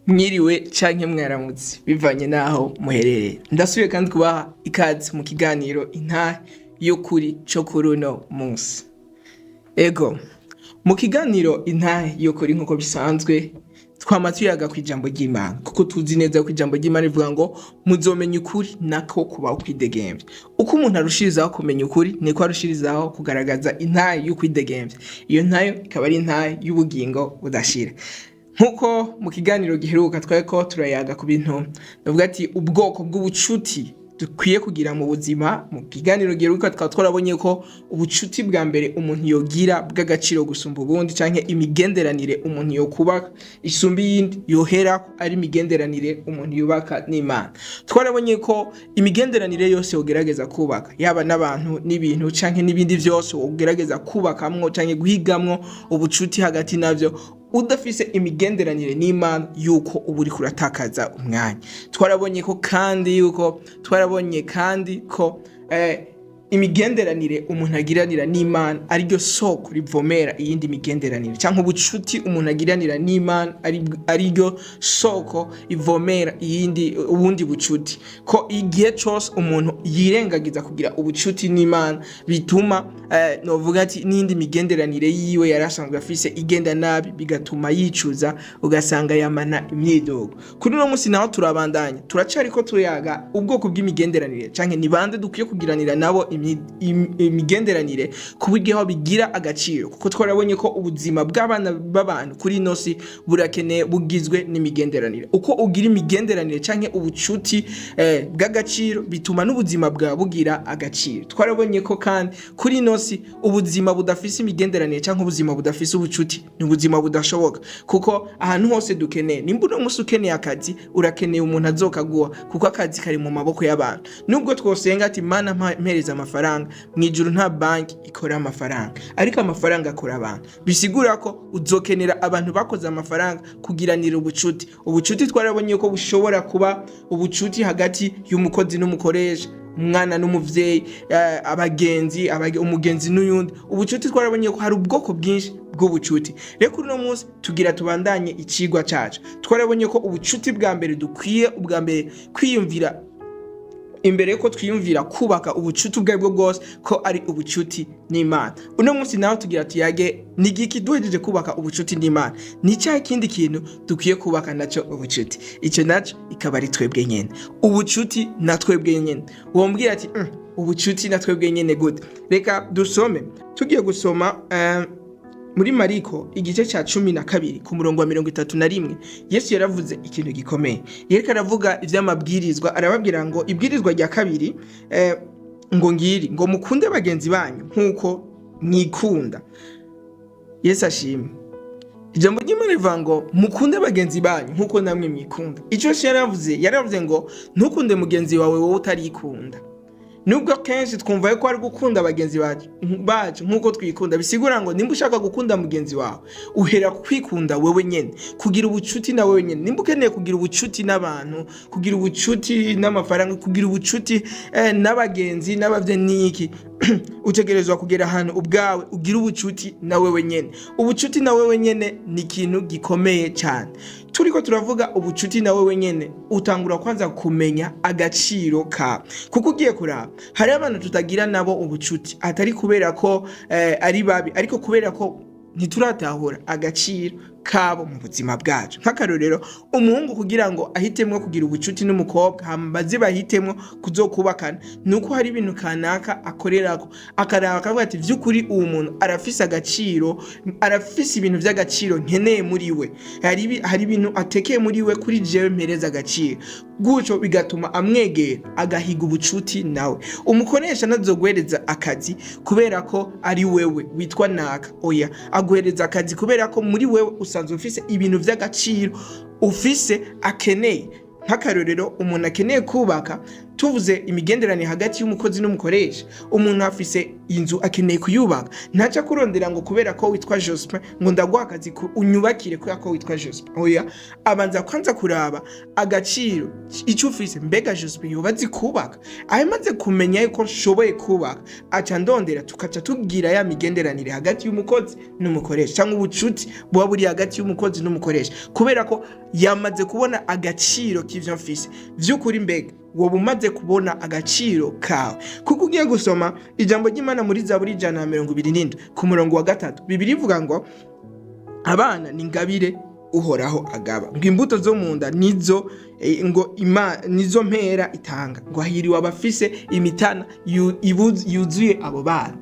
Mwiriwe canke mwaramutse bivanye naho muherereye. Ndasubiye kandi kubaha ikaze mu kiganiro intahe y'ukuri co kuri uno munsi. Ego, mu kiganiro intahe y'ukuri nk'uko bisanzwe twama tuyaga kw'ijambo ry'Imana, kuko tuzi neza ko ijambo ry'Imana rivuga ngo muzomenya ukuri nako kubaho kwidegemvya. Uko umuntu arushirizaho kumenya ukuri niko arushirizaho kugaragaza intahe y'ukwidegemvya. Iyo ntayo ikaba ari intahe y'ubugingo budashira. Nkuko mu kiganiro giheruka twariko turayaga ku bintu bavuga ati ubwoko bw'ubucuti dukwiye kugira mu buzima. Mu kiganiro giheruka twaba twarabonye ko ubucuti bwa mbere umuntu yogira bw'agaciro gusumba ubundi, canke imigenderanire umuntu yokubaka isumba iyindi yohera ari imigenderanire umuntu yubaka n'Imana. Twarabonye ko imigenderanire yose wogerageza kubaka, yaba n'abantu n'ibintu canke n'ibindi vyose wogerageza kubakamwo canke guhigamwo ubucuti hagati navyo, udafise imigenderanire n'Imana yuko uba uriko uratakaza umwanya. Twarabonye kandi ko imigenderanire umuntu agiranira n'Imana ari ryo soko rivomera iyindi migenderanire, canke ubucuti umuntu agiranira n'Imana ari ryo soko ivomera ubundi bucuti. Ko igihe cose umuntu yirengagiza kugira ubucuti n'Imana bituma novuga ati n'indi migenderanire yiwe yarasanzwe afise igenda nabi, bigatuma yicuza, ugasanga yamana imyidogo. Kuri uno munsi naho turabandanya turacariko tuyaga ubwoko bw'imigenderanire, canke ni bande dukwiye kugiranira nabo imigenderanire ku buryo aho bigira agaciro, kuko twarabonye ko ubuzima bw'abana b'abantu kuri ino si burakeneye bugizwe n'imigenderanire. Uko ugira imigenderanire canke ubucuti bw'agaciro bituma n'ubuzima bwawe bugira agaciro. Twarabonye ko kandi kuri ino si ubuzima budafise imigenderanire canke ubuzima budafise ubucuti ni ubuzima budashoboka, kuko ahantu hose dukeneye, nimba uno munsi ukeneye akazi urakeneye umuntu azokaguha, kuko akazi kari mu maboko y'abantu. Nubwo twosenga ati Mana mpereza amafaranga, mwijuru nta banki ikora amafaranga, ariko amafaranga akora abantu. Bisigura ko uzokenera abantu bakoze amafaranga kugiranira ubucuti. Ubucuti twarabonye ko bushobora kuba ubucuti hagati y'umukozi n'umukoresha, umwana n'umuvyeyi, abagenzi, umugenzi n'uyundi. Ubucuti twarabonye ko hari ubwoko bwinshi bw'ubucuti. Reko uno munsi tugira tubandanye icigwa cacu. Twarabonye ko ubucuti bwa mbere dukwiye ubwa mbere kwiyumvira imbere yuko twiyumvira kubaka ubucuti ubwo bwose ko ari ubucuti n'Imana. Uno munsi naho tugira tuyage nigiki duhejeje kubaka ubucuti n'Imana, ni cya kindi kintu dukwiye kubaka naco ubucuti. Ico naco ikaba ari twebwe nyene, ubucuti na twebwe nyene. Wombwira ati ubucuti na twebwe nyene gute? Reka dusome, tugiye gusoma muri Mariko igice ca 12 ku murongo wa 31, Yesu yaravuze ikintu gikomeye. Yereka aravuga ivy'amabwirizwa, arababwira ngo ibwirizwa rya kabiri ngo mukunde bagenzi banyu nkuko mwikunda. Yesu ashimwe. Ijambo ry'Imana rivuga ngo mukunde bagenzi banyu nkuko namwe mwikunda. Ico yaravuze ngo ntukunde mugenzi wawe wowe utarikunda. Nubwo kenshi twumva ko ari gukunda bagenzi bacu nkuko twikunda, bisigura ngo nimba ushaka gukunda mugenzi wawe uhera kwikunda wewe nyene, kugira ubucuti na wewe nyene. Nimba ukeneye kugira ubucuti n'abantu, kugira ubucuti n'amafaranga, kugira ubucuti n'abagenzi n'abavye niki utegerezwa kugera ahantu ubwawe ugira ubucuti na wewe nyene. Ubucuti na wewe nyene ni ikintu gikomeye cyane. Turiko turavuga ubucuti na wewe nyene, utangura kwanza kumenya agaciro ka, kuko ugiye kuraba hari abantu tutagira nabo ubucuti atari kubera ko ari babi, ariko kubera ko ntituratahura agaciro kabo mu buzima bwacu. Nk'akarorero, umuhungu kugira ngo ahitemwe kugira ubucuti n'umukobwa hamaze bahitemwe kuzokubakana, nuko hari ibintu kanaka akorerako, akaraba akavuga ati vy'ukuri uwo muntu arafise agaciro, arafise ibintu vy'agaciro nkeneye muri we, hari ibintu atekeye muri we kuri jewe mpereza agaciro. Guco bigatuma amwegera agahiga ubucuti nawe. Umukoresha ntazogwereza akazi kubera ko ari wewe witwa naka, oya, aguhereza akazi kubera ko muri wewe usanzwe ufise ibintu vy'agaciro ufise akeneye. Nk'akarorero, umuntu akeneye kubaka tuvuze imigenderanire hagati y'umukozi n'umukoresha, umuntu afise inzu akeneye kuyubaka, ntaca kurondera ngo kubera ko witwa Jospin ngo ndaguha akazi unyubakire kubera ko witwa Jospin. Oya, abanza kwanza kuraba Agaciro icyo ufise, mbega Jospin yobazi kubaka. Amaze kumenya yuko nshoboye kubaka, aca ndondera tukaca tugira ya migenderanire hagati y'umukozi n'umukoresha, cyangwa ubucuti buba buri hagati y'umukozi n'umukoresha, kubera ko yamaze kubona agaciro k'ivyo mfise. Vy'ukuri mbega woba umaze kubona agaciro kawe? Kuko ugiye gusoma ijambo ry'Imana muri Zaburi 127 ku murongo wa 3, Bibiliya ivuga ngo abana ni ingabire uhoraho agaba, ngo imbuto zo mu nda nizo nizo mpera itanga, ngo hahiriwe abafise imitana yuzuye abo bana.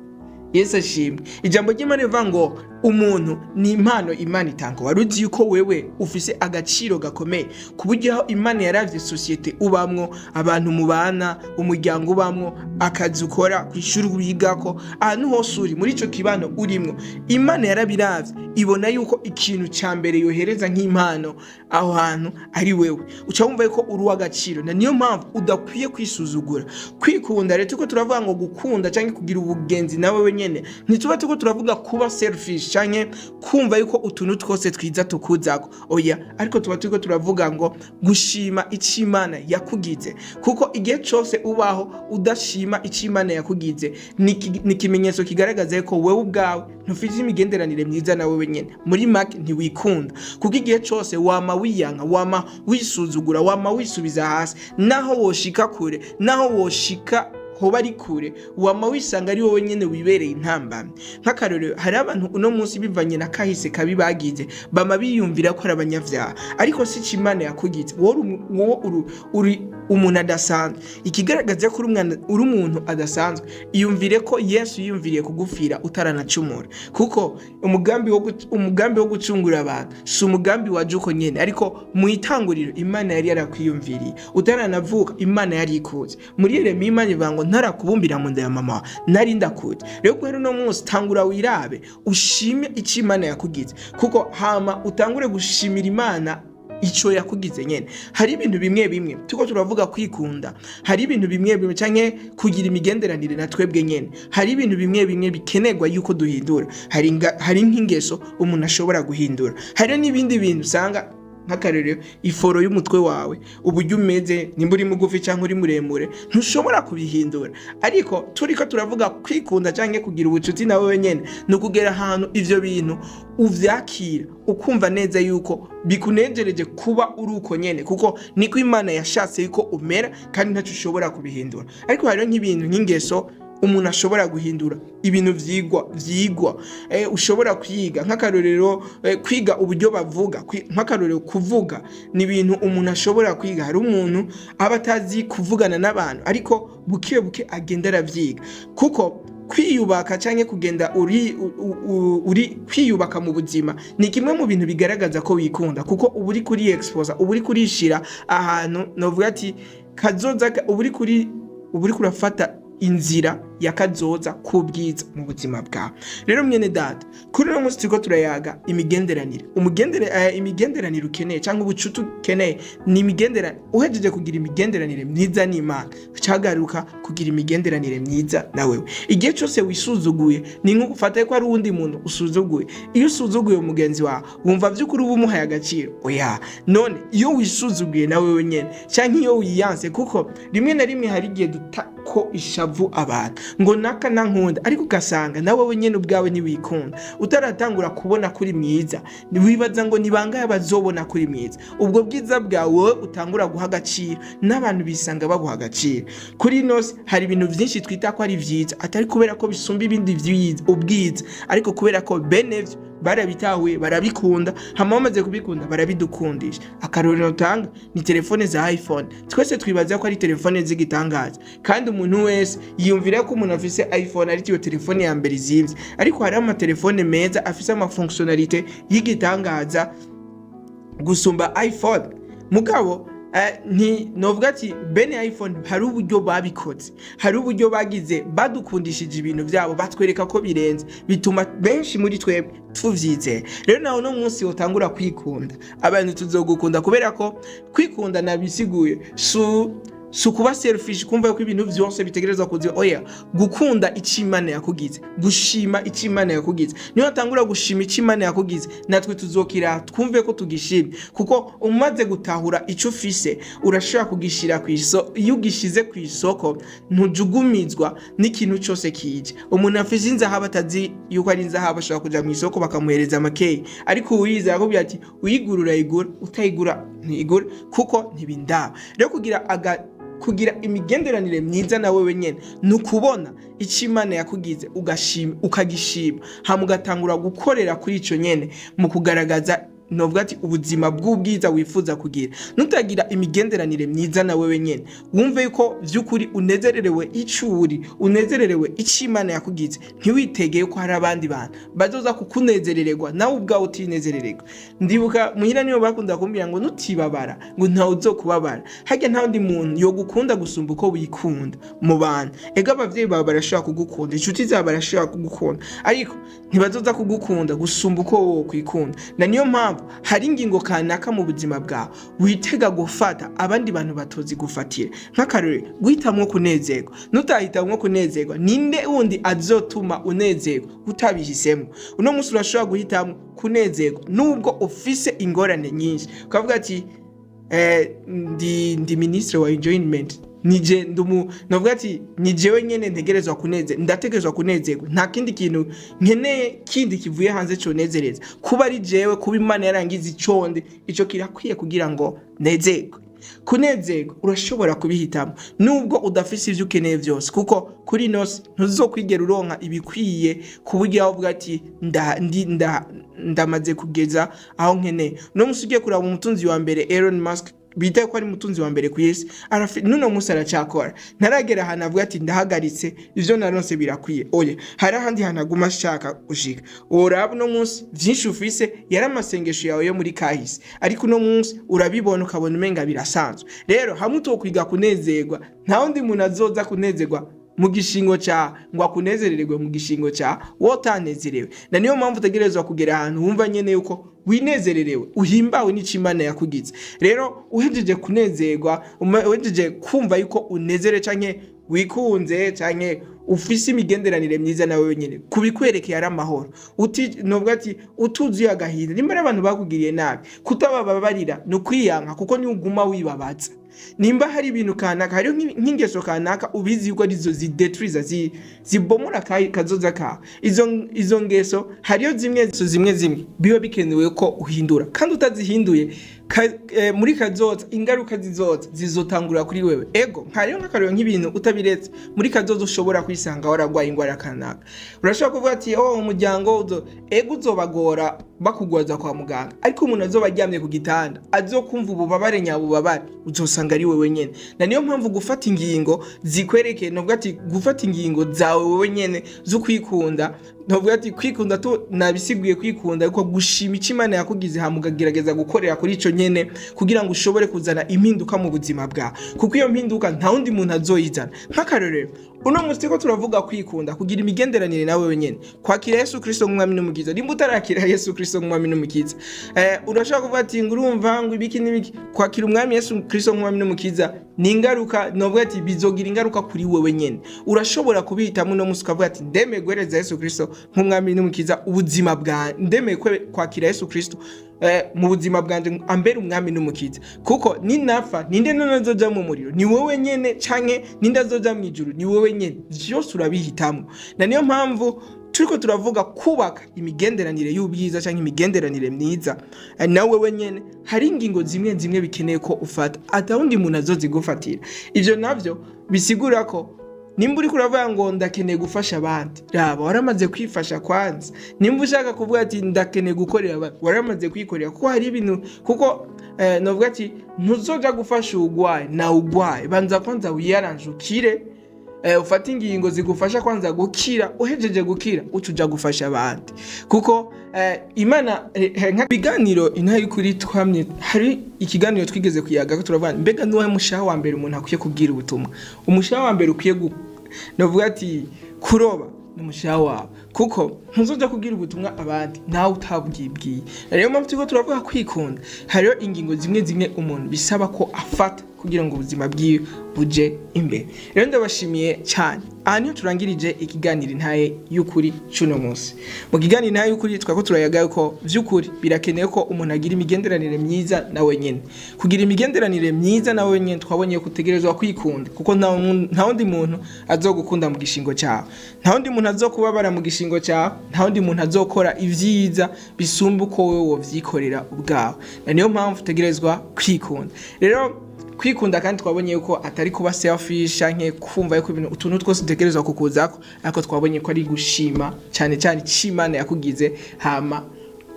Yesu ashimwe. Ijambo ry'Imana rivuga ngo umuntu ni impano Imana itanga. Waruzi yuko wewe ufise agaciro gakomeye ku buryo aho Imana yaravye societe ubamwo, abantu mubana, umuryango ubamwo, akazi ukora, kwishuri wigako, ahantu hose uri muri ico kibano urimwo, Imana yarabiravye ibona yuko ikintu ca mbere yohereza nk'impano aho hantu ari wewe. Uca wumva yuko uri w'agaciro, na niyo mpamvu udakwiye kwisuzugura. Kwikunda rero tuko turavuga ngo gukunda canke kugira ubugenzi nawe wenyene, ntituba tuko turavuga kuba selfish canke kumva yuko utuntu twose twiza tukuzako. Oya, ariko tuba turiko turavuga ngo gushima ico Imana yakugize, kuko igihe cyose ubaho udashima ico Imana yakugize ni ikimenyetso kigaragaza yuko wewe ubwawe ntufite imigenderanire myiza nawe wenyene. Muri make ntiwikunda, kuko igihe cyose wama wiyanka, wama wisuzugura, wama wisubiza hasi, naho woshika kure, naho woshika hoba ari kure, wama wisanga ari wowe nyene wibereye intambamye. Nk'akarorero, hari abantu uno munsi bivanye na kahise kabi bagize, bama biyumvira ko ari abanyavyaha, ariko si ico Imana yakugize. Wowe uri umuntu adasanzwe. Ikigaragaza ko uri umuntu adasanzwe, iyumvire ko Yesu yiyumviriye kugupfira utaranacumura, kuko umugambi wo gucungura abantu si umugambi waje uko nyene, ariko mu itanguriro Imana yari yarakwiyumviriye utaranavuka. Imana yari ikuze. Muri Yeremiya Imana ivuga ngo ntarakubumbira mu nda ya mama nari ndakuze. Rero guhera uno munsi tangura wirabe, ushime ico Imana yakugize, kuko hama utangure gushimira Imana ico yakugize nyene. Hari ibintu bimwe tuko turavuga kwikunda, hari ibintu bimwe canke kugira imigenderanire na twebwe nyene, hari ibintu bimwe bikenerwa yuko duhindura. Hari nk'ingeso umuntu ashobora guhindura, hari n'ibindi bintu usanga nk'akarorero iforo y'umutwe wawe, uburyo umeze, nimba uri mugufi cyangwa uri muremure, ntushobora kubihindura. Ariko turiko turavuga kwikunda canke kugira ubucuti nawe wenyene, no kugera ahantu ivyo bintu uvyakira, ukumva neza yuko bikunejereje kuba uri uko nyene, kuko niko Imana yashatse yuko umera, kandi ntaco ushobora kubihindura. Ariko hariho nk'ibintu nk'ingeso umuntu ashobora guhindura, ibintu vyigwa ushobora kwiga. Nk'akarorero kwiga uburyo bavuga, nk'akarorero kuvuga ni ibintu umuntu ashobora kwiga. Hari umuntu aba atazi kuvugana n'abantu, ariko buke agenda aravyiga, kuko kwiyubaka canke kugenda uri kwiyubaka mu buzima ni kimwe mu bintu bigaragaza ko wikunda, kuko uba uri kuri expose, uba uri kurishira ahantu novuga ati kazoza, uba uri kurafata inzira ya kazoza kubwiza mu buzima bwawe. Rero mwene data, kuri uno munsi turiko turayaga imigenderanire. Imigenderanire ukeneye cyangwa ubucuti ukeneye ni imigenderanire. Uhejeje kugira imigenderanire myiza n'Imana, cyagaruka kugira imigenderanire myiza na wewe. Igihe cyose wisuzuguye ni nko gufata ko ari uwundi muntu usuzuguye. Iyo usuzuguye umugenzi wawe wumva vy'ukuri uba umuhaye agaciro? Oya. None iyo wisuzuguye na wewe nyene cyangwa iyo wiyanse, kuko rimwe na rimwe hari igihe ko ishavu abantu ngo naka nankunda, ariko ugasanga nawe wenyene ubwawe ntiwikunda, utaratangura kubona kuri mwiza, wibaza ngo nibangaye bazobona kuri mwiza. Ubwo bwiza bwawe utangura guha agaciro, n'abantu bisanga baguha agaciro. Kuri ino hari ibintu vyinshi twita ko ari vyiza, atari kubera ko bisumba ibindi ubwiza, ariko kubera ko benevyo barabitahuye, barabikunda, hama bamaze kubikunda barabidukundisha. Akarorero utanga ni telefone za iPhone. Twese twibaza ko ari telefone z'igitangaza, kandi umuntu wese yiyumvira ko umuntu afise iPhone ari yo telefone ya mbere izimvye, ariko hari amatelefone meza afise amafonctionnalité y'igitangaza gusumba iPhone. Mugabo novuga ati bene iPhone hari uburyo babikoze, hari uburyo bagize badukundishije ibintu byabo, batwereka ko birenze, bituma benshi muri twebwe tuvyizera. Rero nawe no munsi utangura kwikunda, abantu tuzogukunda, kubera ko kwikunda nabisiguye si kuba selfish kumva yuko ibintu byose bitegerezwa kuza oya gukunda icyo Imana yakugize gushima icyo Imana yakugize niyo atangura gushima icyo Imana yakugize natwe tuzokira twumve ko tugishimye kuko umaze gutahura icyo ufise urashobora kugishira ku isoko iyo ugishize ku isoko ntujugumizwa n'ikintu cyose kije umuntu afise inzahabu atazi yuko ari inzahabu ashobora kuja mu isoko bakamuhereza makeyi ariko uyiza akubwira ati uyigura urayigura utayigura ntigura kuko ntibindaba rero kugira imigenderanire myiza nawe wenyene nukubona icyo Imana yakugize ugashima ukagishima hamugatangura gukorera kuri ico nyene mu kugaragaza novuga ati ubuzima bw'ubwiza wifuza kugira nutagira imigenderanire myiza nawe wenyene wumve yuko vy'ukuri unezererewe icuri unezererewe icyo Imana yakugize ntiwitegeye ko hari abandi bantu bazoza kukunezerererwa nawe ubwawe utinezerererwa ndibuka muhira niyo bakunda kumbwira ngo nutibabara ngo ntawe uzokubabara harya nta wundi muntu yo gukunda gusumba uko wikunda mu bantu ega abavyeyi bawe barashobora kugukunda inshuti zawe barashobora kugukunda ariko ntibazoza kugukunda gusumba uko wowe kwikunda na niyo mpamvu hari ingingo kanaka mu buzima bwawe witega gufata abandi bantu batozi gufatira nk'akarore guhitamwo kunezerwa nutahitamwo kunezerwa ninde wundi azotuma unezerwa utabihisemo uno munsi urashobora guhitamwo kunezerwa nubwo ufise ingorane nyinshi ukavuga ati ndi ministre wa enjoyment nije novuga ati nijewe nyene ntegerezwa kunezerwa ndategerezwa kunezerwa nta kindi kintu nkeneye kindi kivuye hanze cyo nezereza kuba ari jewe kuba Imana yarangiza iconde ico kirakwiye kugira ngo nezerwe kunezerwa urashobora kubihitamo nubwo udafise ivyo ukeneye byose kuko kuri nose ntuzokwigera uronka ibikwiye kuburyo avuga ati ndamaze kugeza aho nkeneye no musugiye kuraba umutunzi wa mbere Elon Musk bita ko ari mutunzi wa mbere ku isi nuno musi aracakora ntaragera hana avuga ati ndahagaritse ivyo naronse birakwiye oya hari ahandi hanaguma shaka gushika uraba no musi byinshi ufise yari amasengesho yawe yo muri kahise ariko no musi urabibona ukabona umenga birasanzwe rero hamwe utokwiga kunezerwa nta wundi muntu azoza kunezerwa mu gishingo cha ngo akunezererwe mu gishingo cha wotanezerewe na niyo mpamvu utegerezwa kugera ahantu wumva nyene yuko winezererewe uhimbawe n'icyo Imana yakugize rero uhejeje kunezerwa uhejeje kumva yuko unezere canke wikunze canke ufise imigenderanire myiza nawe wenyene kubikwerekeye ari amahoro novuga ati utuzuye agahinda nimba abantu bakugiriye nabi kutababarira no kwiyanka kuko ni uguma wibabaza nimba hari ibintu kanaka hari nk'ingeso kanaka ubizi yuko arizo zidetruiza zibomora kazoza ka izo ngeso hariyo zimwe biba bikenewe ko uhindura kandi utazihinduye muri kazoza ingaruka zizotangura kuri wewe ego hariyo nk'akarero nk'ibintu utabiretse muri kazoza ushobora kwisanga waragwaye ingwara kanaka urashobora kuvuga ati umuryango ego uzobagora bakugwaza kwa muganga ariko umuntu azoba aryamye ku gitanda azokumva ububabare nyabubabare uzosanga ari wewe nyene na niyo mpamvu gufata ingingo zikwereke novuga ati gufata ingingo zawe wewe nyene zo kwikunda novuga ati kwikunda to nabisiguye kwikunda ariko gushima icyo Imana yakugize hamugagerageza gukorera kuri ico nyene kugira ngo ushobore kuzana impinduka mu buzima bwawe kuko iyo mpinduka nta wundi muntu azoyizana nk'akarorero uno munsi ko turavuga kwikunda kugira imigenderanire nawe wenyene kwakira Yesu Kristo nk'umwami n'umukiza nimba utarakira Yesu Kristo nk'umwami n'umukiza urashaka kuvuga ati ngurumva ngo ibiki n'ibiki kwakira umwami Yesu Kristo nk'umwami n'umukiza ni ingaruka novuga ati bizogira ingaruka kuri wewe nyene urashobora kubihitamo uno munsi ukavuga ati ndemeye guhereza Yesu Kristo nk'umwami n'umukiza ubuzima bwa ndemeye kwakira Yesu Kristo mu buzima bwanje ambere umwami n'umukiza kuko ninapfa ninde none azoja mu muriro ni wowe nyene canke ninde azoja mu ijuru ni wowe nyene vyose urabihitamo na niyo mpamvu turiko turavuga kubaka imigenderanire y'ubwiza canke imigenderanire myiza nawe wenyene hari ingingo zimwe bikeneye ko ufata atawundi muntu azozigufatira ivyo navyo bisigura ko nimba uri kuravuga ngo ndakeneye gufasha abandi raba waramaze kwifasha kwanza nimba ushaka kuvuga ati ndakeneye gukorera abandi waramaze kwikorera kuko hari ibintu kuko novuga ati ntuzoja gufasha ugwaye na ugwaye banza kwanza wiyaranjukire ufata ingingo zigufasha kwanza gukira uhejeje gukira ucuja gufasha abandi kuko Imana nka biganiro intari kuri twamye hari ikiganiro twigeze kuyaga ko turavuga mbega nuwe mushaha wa mbere umuntu akwiye kubwira ubutumwa umushaha wa mbere ukwiye novuga ati kuroba n'umushaha wawe kuko ntuzoja kubwira ubutumwa abandi nawe utabwibwiye rero mpamvu turiko turavuga kwikunda hariyo ingingo zimwe umuntu bisaba ko afata kugira ngo ubuzima bwiwe buje imbere. Rero ndabashimiye cyane. Aha niho turangirije ikiganiro intaye y'ukuri cuno munsi. Mu kiganiro intaye y'ukuri twako turayaga ko vy'ukuri birakeneye ko umuntu agira imigenderanire myiza nawe nyene. Kugira imigenderanire myiza nawe nyene twabonye ko utegerezwa kwikunda, kuko nta wundi muntu azogukunda mu gishingo cyawe, nta wundi muntu azokubabara mu gishingo cyawe, nta wundi muntu azokora ivyiza bisumba uko wowe wovyikorera ubwawe. Niyo mpamvu utegerezwa kwikunda. Rero kwikunda kandi twabonye yuko atari kuba selfish canke kumva yuko ibintu utuntu twose utegerezwa kukuzako, ariko twabonye ko ari gushima cyane cyane Imana yakugize, hama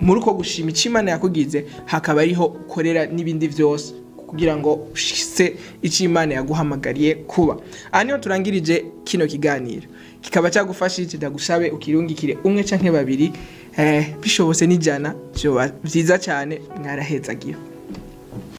muri uko gushima Imana yakugize hakaba ariho ukorera n'ibindi byose kugira ngo ushise Imana yaguhamagariye kuba. Aha niho turangirije kino kiganiro, kikaba cyagufashije. Ndagusabe ukirungikire umwe canke babiri, bishobose n'ijana, byo byiza cyane. Mwarahezagiye.